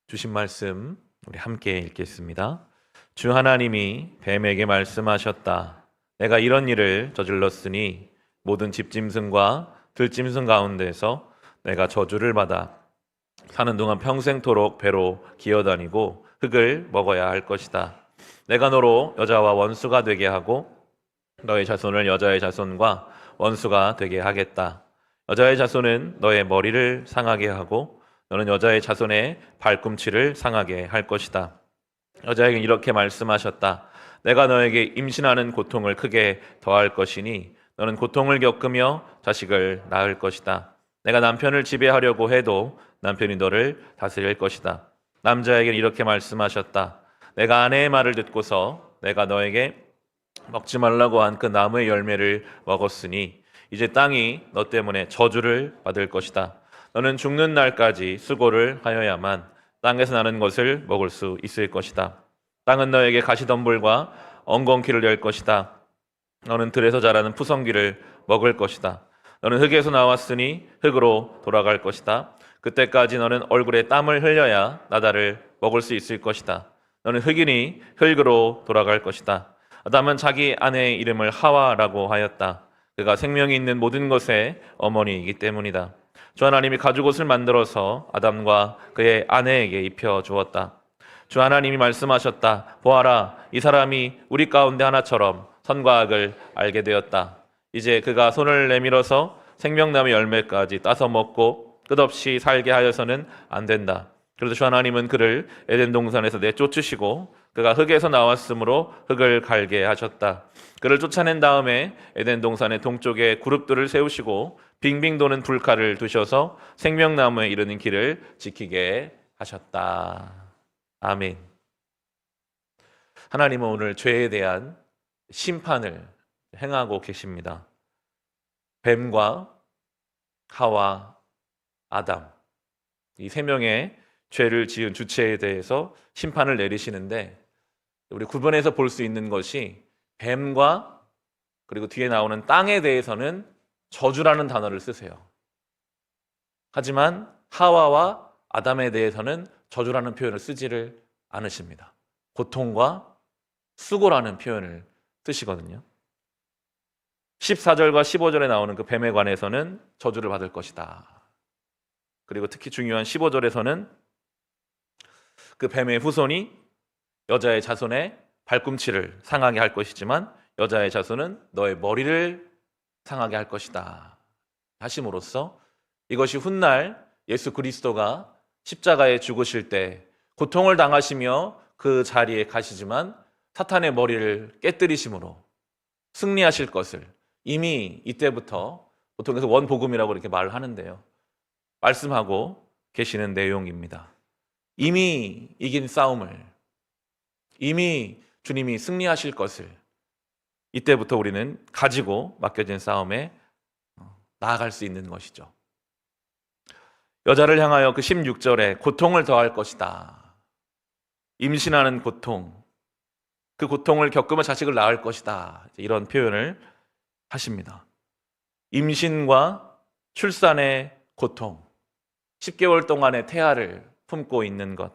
주신 말씀 우리 함께 읽겠습니다. 주 하나님이 뱀에게 말씀하셨다. 내가 이런 일을 저질렀으니 모든 집짐승과 들짐승 가운데서 내가 저주를 받아 사는 동안 평생토록 배로 기어다니고 흙을 먹어야 할 것이다. 내가 너로 여자와 원수가 되게 하고 너의 자손을 여자의 자손과 원수가 되게 하겠다. 여자의 자손은 너의 머리를 상하게 하고 너는 여자의 자손의 발꿈치를 상하게 할 것이다. 여자에게 이렇게 말씀하셨다. 내가 너에게 임신하는 고통을 크게 더할 것이니 너는 고통을 겪으며 자식을 낳을 것이다. 내가 남편을 지배하려고 해도 남편이 너를 다스릴 것이다. 남자에게 이렇게 말씀하셨다. 내가 아내의 말을 듣고서 내가 너에게 먹지 말라고 한 그 나무의 열매를 먹었으니 이제 땅이 너 때문에 저주를 받을 것이다. 너는 죽는 날까지 수고를 하여야만 땅에서 나는 것을 먹을 수 있을 것이다. 땅은 너에게 가시덤불과 엉겅퀴를 열 것이다. 너는 들에서 자라는 푸성귀를 먹을 것이다. 너는 흙에서 나왔으니 흙으로 돌아갈 것이다. 그때까지 너는 얼굴에 땀을 흘려야 나다를 먹을 수 있을 것이다. 너는 흙이니 흙으로 돌아갈 것이다. 아담은 자기 아내의 이름을 하와라고 하였다. 그가 생명이 있는 모든 것의 어머니이기 때문이다. 주 하나님이 가죽옷을 만들어서 아담과 그의 아내에게 입혀 주었다. 주 하나님이 말씀하셨다. 보아라, 이 사람이 우리 가운데 하나처럼 선과 악을 알게 되었다. 이제 그가 손을 내밀어서 생명나무 열매까지 따서 먹고 끝없이 살게 하여서는 안 된다. 그래서 주 하나님은 그를 에덴 동산에서 내쫓으시고 그가 흙에서 나왔으므로 흙을 갈게 하셨다. 그를 쫓아낸 다음에 에덴 동산의 동쪽에 그룹들을 세우시고 빙빙 도는 불칼을 두셔서 생명나무에 이르는 길을 지키게 하셨다. 아멘. 하나님은 오늘 죄에 대한 심판을 행하고 계십니다. 뱀과 하와, 아담, 이 세 명의 죄를 지은 주체에 대해서 심판을 내리시는데 우리 구분해서 볼 수 있는 것이 뱀과 그리고 뒤에 나오는 땅에 대해서는 저주라는 단어를 쓰세요. 하지만 하와와 아담에 대해서는 저주라는 표현을 쓰지를 않으십니다. 고통과 수고라는 표현을 쓰시거든요. 14절과 15절에 나오는 그 뱀에 관해서는 저주를 받을 것이다. 그리고 특히 중요한 15절에서는 그 뱀의 후손이 여자의 자손의 발꿈치를 상하게 할 것이지만 여자의 자손은 너의 머리를 상하게 할 것이다 하심으로써 이것이 훗날 예수 그리스도가 십자가에 죽으실 때 고통을 당하시며 그 자리에 가시지만 사탄의 머리를 깨뜨리심으로 승리하실 것을 이미 이때부터 보통에서 원복음이라고 이렇게 말을 하는데요. 말씀하고 계시는 내용입니다. 이미 이긴 싸움을, 이미 주님이 승리하실 것을 이때부터 우리는 가지고 맡겨진 싸움에 나아갈 수 있는 것이죠. 여자를 향하여 그 16절에 고통을 더할 것이다. 임신하는 고통, 그 고통을 겪으며 자식을 낳을 것이다. 이런 표현을 하십니다. 임신과 출산의 고통, 10개월 동안의 태아를 품고 있는 것,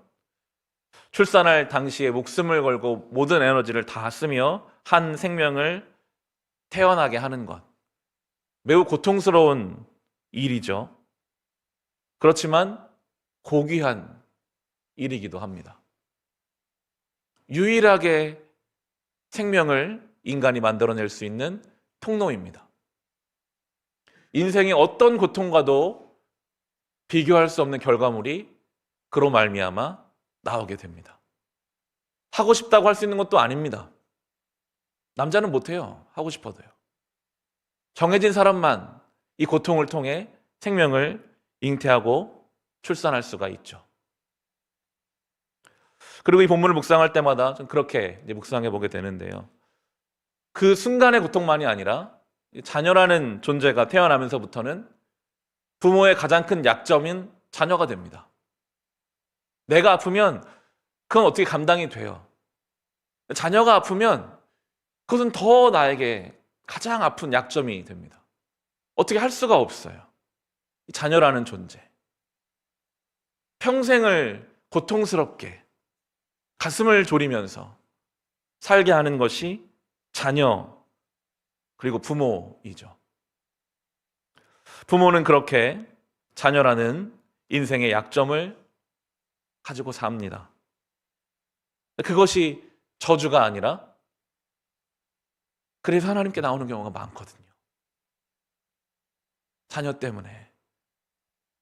출산할 당시에 목숨을 걸고 모든 에너지를 다 쓰며 한 생명을 태어나게 하는 것, 매우 고통스러운 일이죠. 그렇지만 고귀한 일이기도 합니다. 유일하게 생명을 인간이 만들어낼 수 있는 통로입니다. 인생의 어떤 고통과도 비교할 수 없는 결과물이 그로 말미암아 나오게 됩니다. 하고 싶다고 할 수 있는 것도 아닙니다. 남자는 못해요. 하고 싶어도요. 정해진 사람만 이 고통을 통해 생명을 잉태하고 출산할 수가 있죠. 그리고 이 본문을 묵상할 때마다 좀 그렇게 묵상해 보게 되는데요. 그 순간의 고통만이 아니라 자녀라는 존재가 태어나면서부터는 부모의 가장 큰 약점인 자녀가 됩니다. 내가 아프면 그건 어떻게 감당이 돼요. 자녀가 아프면 그것은 더 나에게 가장 아픈 약점이 됩니다. 어떻게 할 수가 없어요. 자녀라는 존재. 평생을 고통스럽게 가슴을 졸이면서 살게 하는 것이 자녀 그리고 부모이죠. 부모는 그렇게 자녀라는 인생의 약점을 가지고 삽니다. 그것이 저주가 아니라 그래서 하나님께 나오는 경우가 많거든요. 자녀 때문에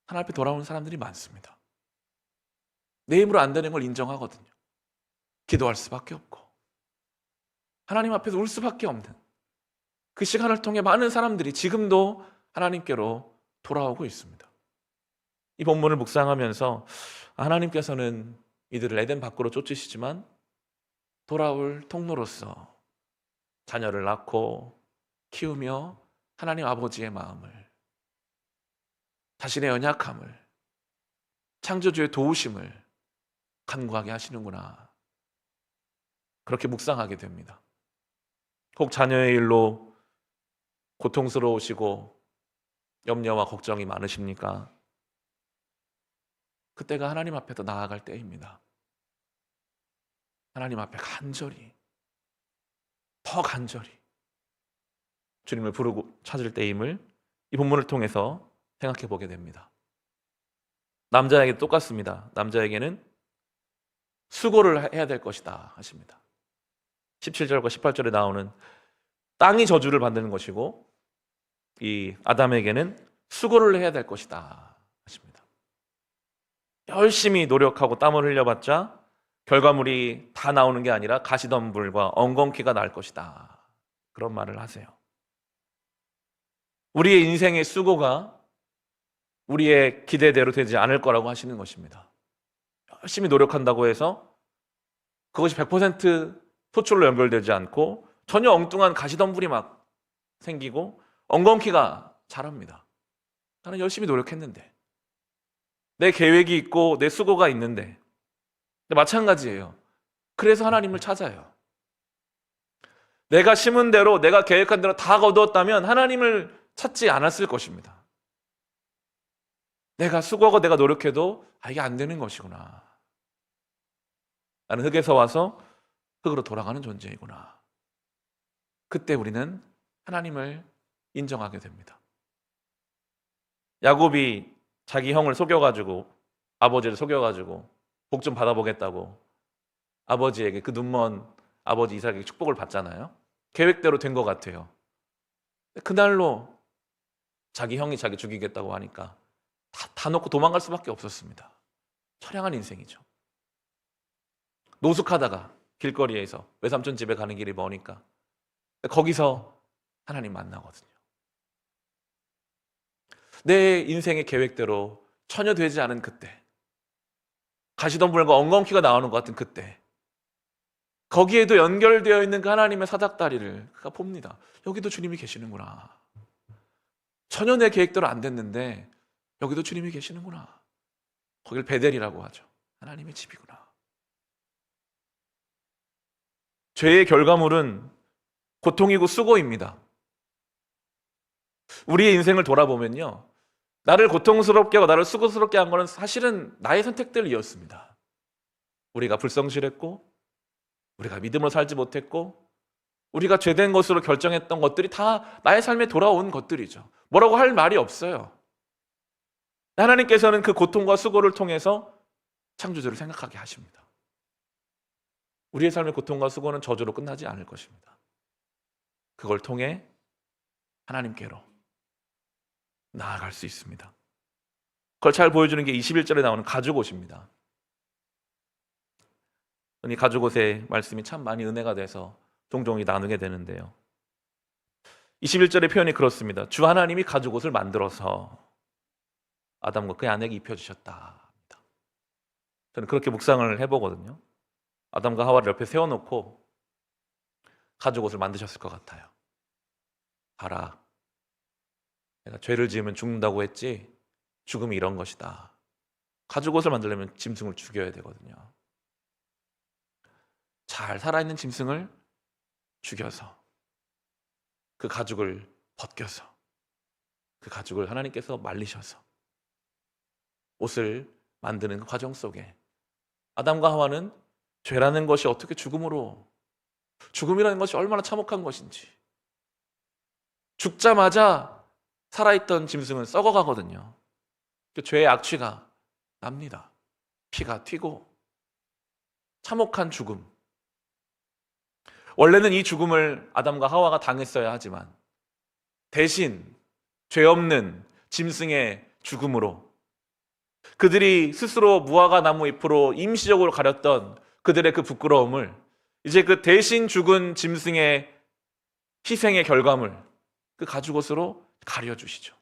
하나님 앞에 돌아오는 사람들이 많습니다. 내 힘으로 안 되는 걸 인정하거든요. 기도할 수밖에 없고 하나님 앞에서 울 수밖에 없는 그 시간을 통해 많은 사람들이 지금도 하나님께로 돌아오고 있습니다. 이 본문을 묵상하면서 하나님께서는 이들을 에덴 밖으로 쫓으시지만 돌아올 통로로서 자녀를 낳고 키우며 하나님 아버지의 마음을, 자신의 연약함을, 창조주의 도우심을 간구하게 하시는구나, 그렇게 묵상하게 됩니다. 혹 자녀의 일로 고통스러우시고 염려와 걱정이 많으십니까? 그때가 하나님 앞에 더 나아갈 때입니다. 하나님 앞에 간절히, 더 간절히 주님을 부르고 찾을 때임을 이 본문을 통해서 생각해 보게 됩니다. 남자에게 똑같습니다. 남자에게는 수고를 해야 될 것이다 하십니다. 17절과 18절에 나오는 땅이 저주를 받는 것이고 이 아담에게는 수고를 해야 될 것이다 하십니다. 열심히 노력하고 땀을 흘려봤자 결과물이 다 나오는 게 아니라 가시덤불과 엉겅퀴가 날 것이다, 그런 말을 하세요. 우리의 인생의 수고가 우리의 기대대로 되지 않을 거라고 하시는 것입니다. 열심히 노력한다고 해서 그것이 100% 소출로 연결되지 않고 전혀 엉뚱한 가시덤불이 막 생기고 엉겅퀴가 자랍니다. 나는 열심히 노력했는데, 내 계획이 있고 내 수고가 있는데. 마찬가지예요. 그래서 하나님을 찾아요. 내가 심은 대로, 내가 계획한 대로 다 거두었다면 하나님을 찾지 않았을 것입니다. 내가 수고하고 내가 노력해도 이게 안 되는 것이구나, 나는 흙에서 와서 흙으로 돌아가는 존재이구나, 그때 우리는 하나님을 인정하게 됩니다. 야곱이 자기 형을 속여가지고, 아버지를 속여가지고 복 좀 받아보겠다고 아버지에게, 그 눈먼 아버지 이삭에게 축복을 받잖아요. 계획대로 된 것 같아요. 그날로 자기 형이 자기 죽이겠다고 하니까 다 놓고 도망갈 수밖에 없었습니다. 처량한 인생이죠. 노숙하다가 길거리에서 외삼촌 집에 가는 길이 머니까 거기서 하나님 만나거든요. 내 인생의 계획대로 전혀 되지 않은 그때, 가시덤불과 엉겅퀴가 나오는 것 같은 그때, 거기에도 연결되어 있는 그 하나님의 사닥다리를 그가 봅니다. 여기도 주님이 계시는구나. 전혀 내 계획대로 안 됐는데 여기도 주님이 계시는구나. 거길 베델이라고 하죠. 하나님의 집이구나. 죄의 결과물은 고통이고 수고입니다. 우리의 인생을 돌아보면요, 나를 고통스럽게 하고 나를 수고스럽게 한 것은 사실은 나의 선택들이었습니다. 우리가 불성실했고, 우리가 믿음으로 살지 못했고, 우리가 죄된 것으로 결정했던 것들이 다 나의 삶에 돌아온 것들이죠. 뭐라고 할 말이 없어요. 하나님께서는 그 고통과 수고를 통해서 창조주를 생각하게 하십니다. 우리의 삶의 고통과 수고는 저주로 끝나지 않을 것입니다. 그걸 통해 하나님께로 나아갈 수 있습니다. 그걸 잘 보여주는 게 21절에 나오는 가죽옷입니다. 이 가죽옷의 말씀이 참 많이 은혜가 돼서 종종 나누게 되는데요. 21절의 표현이 그렇습니다. 주 하나님이 가죽옷을 만들어서 아담과 그의 아내에게 입혀주셨다. 저는 그렇게 묵상을 해보거든요. 아담과 하와를 옆에 세워놓고 가죽옷을 만드셨을 것 같아요. 봐라, 내가 죄를 지으면 죽는다고 했지, 죽음이 이런 것이다. 가죽옷을 만들려면 짐승을 죽여야 되거든요. 잘 살아있는 짐승을 죽여서 그 가죽을 벗겨서 그 가죽을 하나님께서 말리셔서 옷을 만드는 그 과정 속에 아담과 하와는 죄라는 것이 어떻게 죽음이라는 것이 얼마나 참혹한 것인지, 죽자마자 살아있던 짐승은 썩어가거든요. 죄의 악취가 납니다. 피가 튀고 참혹한 죽음. 원래는 이 죽음을 아담과 하와가 당했어야 하지만 대신 죄 없는 짐승의 죽음으로 그들이 스스로 무화과 나무 잎으로 임시적으로 가렸던 그들의 그 부끄러움을 이제 그 대신 죽은 짐승의 희생의 결과물, 그 가죽옷으로 가려주시죠.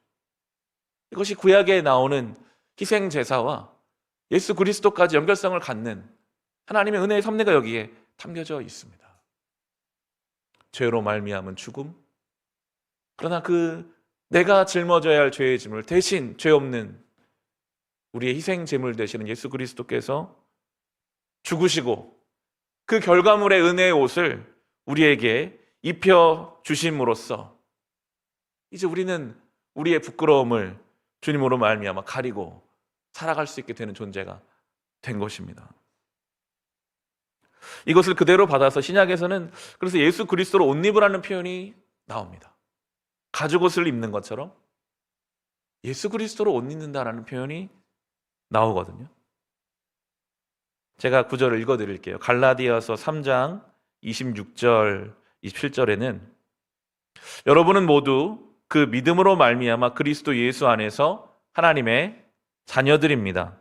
이것이 구약에 나오는 희생 제사와 예수 그리스도까지 연결성을 갖는 하나님의 은혜의 섭리가 여기에 담겨져 있습니다. 죄로 말미암은 죽음, 그러나 그 내가 짊어져야 할 죄의 짐을 대신 죄 없는 우리의 희생 제물 되시는 예수 그리스도께서 죽으시고 그 결과물의 은혜의 옷을 우리에게 입혀 주심으로써 이제 우리는 우리의 부끄러움을 주님으로 말미암아 가리고 살아갈 수 있게 되는 존재가 된 것입니다. 이것을 그대로 받아서 신약에서는 그래서 예수 그리스도로 옷 입으라는 표현이 나옵니다. 가죽옷을 입는 것처럼 예수 그리스도로 옷 입는다라는 표현이 나오거든요. 제가 구절을 읽어드릴게요. 갈라디아서 3장 26절, 27절에는 여러분은 모두 그 믿음으로 말미암아 그리스도 예수 안에서 하나님의 자녀들입니다.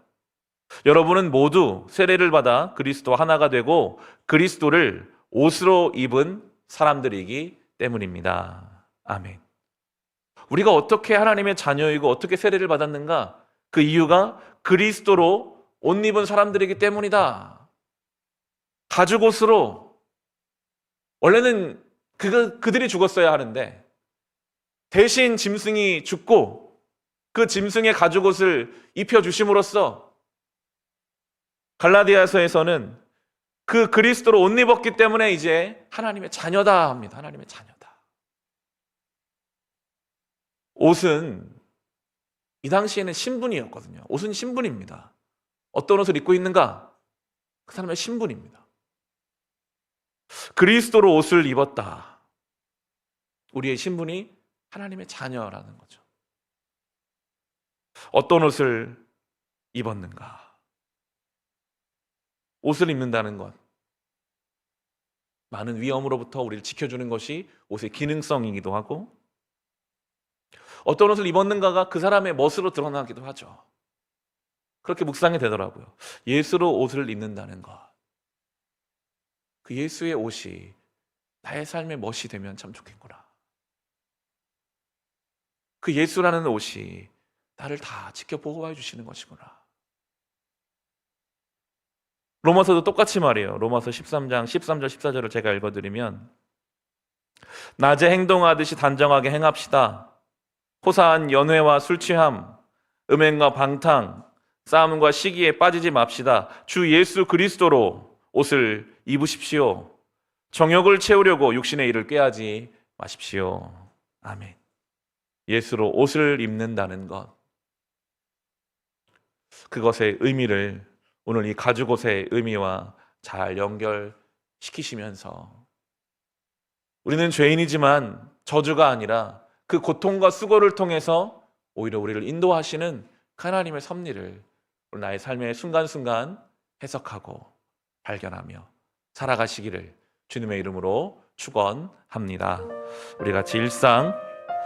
여러분은 모두 세례를 받아 그리스도와 하나가 되고 그리스도를 옷으로 입은 사람들이기 때문입니다. 아멘. 우리가 어떻게 하나님의 자녀이고 어떻게 세례를 받았는가? 그 이유가 그리스도로 옷 입은 사람들이기 때문이다. 가죽옷으로, 원래는 그들이 죽었어야 하는데 대신 짐승이 죽고 그 짐승의 가죽옷을 입혀주심으로써 갈라디아서에서는 그 그리스도로 옷 입었기 때문에 이제 하나님의 자녀다 합니다. 하나님의 자녀다. 옷은 이 당시에는 신분이었거든요. 옷은 신분입니다. 어떤 옷을 입고 있는가? 그 사람의 신분입니다. 그리스도로 옷을 입었다. 우리의 신분이 하나님의 자녀라는 거죠. 어떤 옷을 입었는가? 옷을 입는다는 것, 많은 위험으로부터 우리를 지켜주는 것이 옷의 기능성이기도 하고, 어떤 옷을 입었는가가 그 사람의 멋으로 드러나기도 하죠. 그렇게 묵상이 되더라고요. 예수로 옷을 입는다는 것, 그 예수의 옷이 나의 삶의 멋이 되면 참 좋겠구나. 그 예수라는 옷이 나를 다 지켜 보호해 주시는 것이구나. 로마서도 똑같이 말이에요. 로마서 13장 13절 14절을 제가 읽어드리면 낮에 행동하듯이 단정하게 행합시다. 호사한 연회와 술취함, 음행과 방탕, 싸움과 시기에 빠지지 맙시다. 주 예수 그리스도로 옷을 입으십시오. 정욕을 채우려고 육신의 일을 꾀하지 마십시오. 아멘. 예수로 옷을 입는다는 것, 그것의 의미를 오늘 이 가죽옷의 의미와 잘 연결시키시면서 우리는 죄인이지만 저주가 아니라 그 고통과 수고를 통해서 오히려 우리를 인도하시는 하나님의 섭리를 나의 삶의 순간순간 해석하고 발견하며 살아가시기를 주님의 이름으로 축원합니다. 우리 같이 일상